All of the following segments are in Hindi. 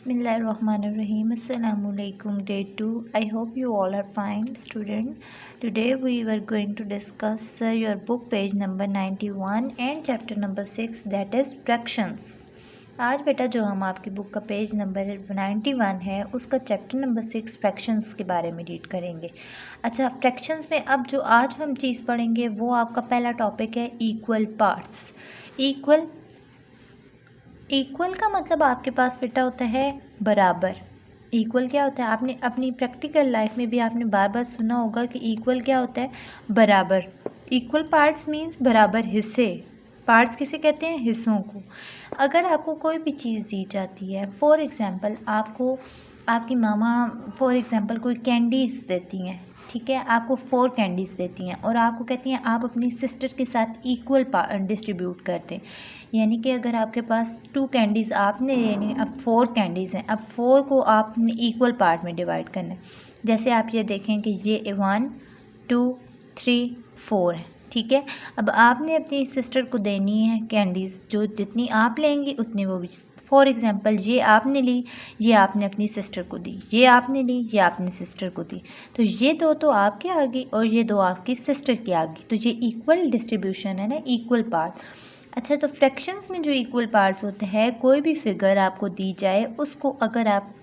Bismillahirrahmanirrahim. Assalamualaikum. Day 2. I hope you all are fine, student. Today we were going to discuss your book page number 91 and chapter number 6, that is fractions. आज बेटा जो हम आपकी बुक का पेज नंबर 91 है उसका चैप्टर नंबर 6 फ्रैक्शंस के बारे में रीड करेंगे। अच्छा, फ्रैक्शंस में अब जो आज हम चीज़ पढ़ेंगे वो आपका पहला टॉपिक है इक्वल पार्ट्स। इक्वल का मतलब आपके पास बेटा होता है बराबर। इक्वल क्या होता है, आपने अपनी प्रैक्टिकल लाइफ में भी आपने बार बार सुना होगा कि इक्वल क्या होता है, बराबर। इक्वल पार्ट्स मीन्स बराबर हिस्से। पार्ट्स किसे कहते हैं, हिस्सों को। अगर आपको कोई भी चीज़ दी जाती है, फॉर एग्ज़ाम्पल आपको आपकी मामा फॉर एग्ज़ाम्पल कोई कैंडीज़ देती हैं, ठीक है, आपको 4 कैंडीज़ देती हैं और आपको कहती हैं आप अपनी सिस्टर के साथ इक्वल डिस्ट्रीब्यूट कर दें। यानी कि अगर आपके पास 2 कैंडीज़ आपने लेनी, अब 4 कैंडीज़ हैं, अब 4 को आपने इक्वल पार्ट में डिवाइड करना है। जैसे आप ये देखें कि ये 1 2 3 4 है, ठीक है। अब आपने अपनी सिस्टर को देनी है कैंडीज़, जो जितनी आप लेंगी उतनी वो भी। फॉर एग्ज़ाम्पल ये आपने ली, ये आपने अपनी सिस्टर को दी, ये आपने ली, ये आपने सिस्टर को दी, तो ये 2 तो आपके आ गई और ये 2 आपकी सिस्टर की आ गई, तो ये इक्वल डिस्ट्रीब्यूशन है ना, इक्वल पार्ट। अच्छा, तो फ्रैक्शंस में जो इक्वल पार्ट्स होते हैं, कोई भी फिगर आपको दी जाए उसको अगर आप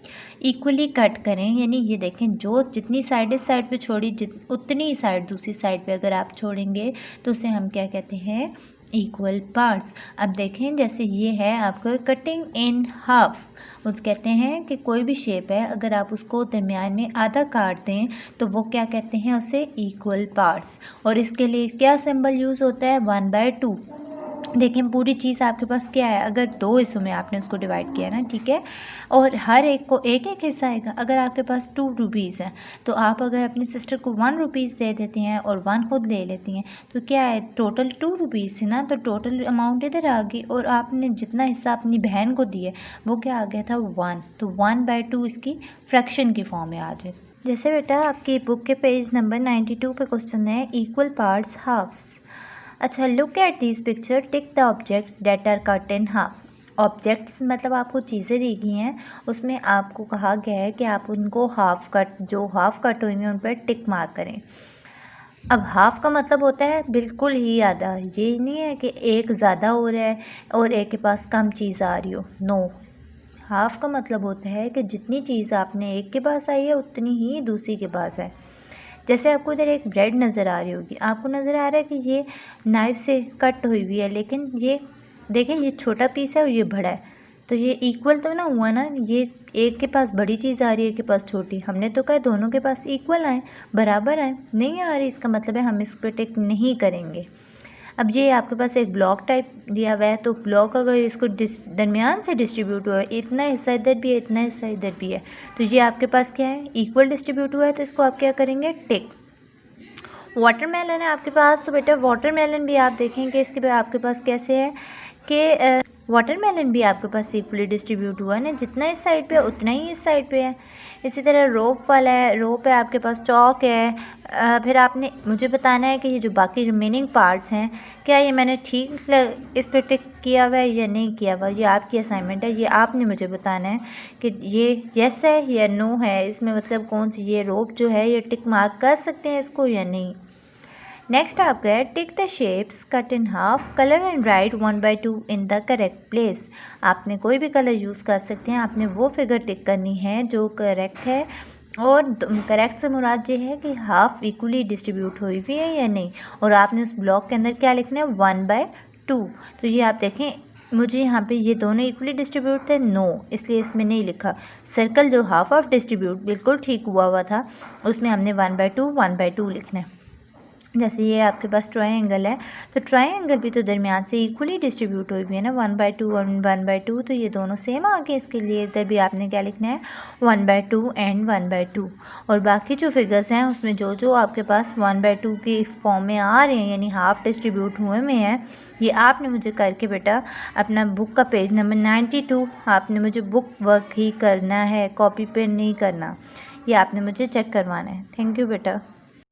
इक्वली कट करें, यानी ये देखें जो जितनी साइड इस साइड पे छोड़ी उतनी ही साइड दूसरी साइड पे अगर आप छोड़ेंगे तो उसे हम क्या कहते हैं, इक्वल पार्ट्स। अब देखें जैसे ये है आपको कटिंग इन हाफ, उस कहते हैं कि कोई भी शेप है अगर आप उसको दरमियान में आधा काट दें तो वो क्या कहते हैं, उसे इक्वल पार्ट्स। और इसके लिए क्या सिंबल यूज़ होता है, 1/2। देखें पूरी चीज़ आपके पास क्या है, अगर 2 हिस्सों में आपने उसको डिवाइड किया ना, ठीक है, और हर एक को एक एक हिस्सा आएगा। अगर आपके पास 2 रुपीज़ हैं तो आप अगर अपनी सिस्टर को 1 रुपीज़ दे देती हैं और 1 खुद ले लेती हैं तो क्या है, टोटल 2 रुपीज़ थी ना, तो टोटल अमाउंट इधर आ गई और आपने जितना हिस्सा अपनी बहन को दिया वो क्या आ गया था, 1। तो 1/2 इसकी फ्रैक्शन की फॉर्म में आ जाए। जैसे बेटा आपकी बुक के पेज नंबर 92 पे क्वेश्चन है इक्वल पार्ट्स हाफ्स। अच्छा, look at this picture, tick the objects that are cut in half. Objects मतलब आपको चीज़ें दी गई हैं, उसमें आपको कहा गया है कि आप उनको हाफ कट, जो हाफ कट हुई हैं उन पर टिक मार्क करें। अब हाफ का मतलब होता है बिल्कुल ही आधा, ये नहीं है कि एक ज़्यादा हो रहा है और एक के पास कम चीज़ आ रही हो, नो। हाफ का मतलब होता है कि जितनी चीज़ आपने एक के पास आई है उतनी ही दूसरी के पास है। जैसे आपको इधर एक ब्रेड नज़र आ रही होगी, आपको नज़र आ रहा है कि ये नाइफ़ से कट हुई हुई है, लेकिन ये देखें ये छोटा पीस है और ये बड़ा है, तो ये इक्वल तो ना हुआ ना, ये एक के पास बड़ी चीज़ आ रही है, एक के पास छोटी। हमने तो कहा दोनों के पास इक्वल आए, बराबर आए, नहीं आ रही, इसका मतलब है हम इस पर टिक नहीं करेंगे। अब ये आपके पास एक ब्लॉक टाइप दिया हुआ है, तो ब्लॉक अगर इसको दरमियान से डिस्ट्रीब्यूट हुआ है, इतना हिस्सा इधर भी है, इतना हिस्सा इधर भी है, तो ये आपके पास क्या है, इक्वल डिस्ट्रीब्यूट हुआ है, तो इसको आप क्या करेंगे, टिक। वाटरमेलन है आपके पास, तो बेटा वाटरमेलन भी आप देखेंगे इसके आपके पास कैसे है कि वाटरमेलन भी आपके पास इक्वली डिस्ट्रीब्यूट हुआ है ना, जितना इस साइड पे है उतना ही इस साइड पे है। इसी तरह रोप वाला है, रोप है आपके पास, चौक है। फिर आपने मुझे बताना है कि ये जो बाकी रिमेनिंग पार्ट्स हैं क्या ये मैंने ठीक इस पर टिक किया हुआ है या नहीं किया हुआ, ये आपकी असाइनमेंट है, ये आपने मुझे बताना है कि ये येस है या नो है, इसमें मतलब कौन सी, ये रोप जो है ये टिक मार्क कर सकते हैं इसको या नहीं। नेक्स्ट आपका है tick the shapes cut in half, colour and right 1/2 in the correct place. आपने कोई भी कलर यूज़ कर सकते हैं, आपने वो फिगर टिक करनी है जो करेक्ट है, और करेक्ट से मुराद ये है कि हाफ इक्वली डिस्ट्रीब्यूट हुई हुई है या नहीं, और आपने उस ब्लॉक के अंदर क्या लिखना है, 1/2। तो ये आप देखें मुझे यहाँ पे ये दोनों इक्वली डिस्ट्रीब्यूट थे, नो, इसलिए इसमें नहीं लिखा। सर्कल जो हाफ ऑफ डिस्ट्रीब्यूट बिल्कुल ठीक हुआ था उसमें हमने 1/2 लिखना है। जैसे ये आपके पास ट्रायंगल है, तो ट्रायंगल भी तो दरमियान से इक्वली डिस्ट्रीब्यूट हुई भी है ना, 1/2 और 1/2, तो ये दोनों सेम आ गए। इसके लिए इधर भी आपने क्या लिखना है, 1/2 एंड 1/2। और बाकी जो फिगर्स हैं उसमें जो जो आपके पास 1/2 की फॉर्म में आ रहे हैं, यानी हाफ डिस्ट्रीब्यूट हुए में हैं, ये आपने मुझे करके बेटा अपना बुक का पेज नंबर 92 आपने मुझे बुक वर्क ही करना है, कॉपी पे नहीं करना, ये आपने मुझे चेक करवाना है। थैंक यू बेटा।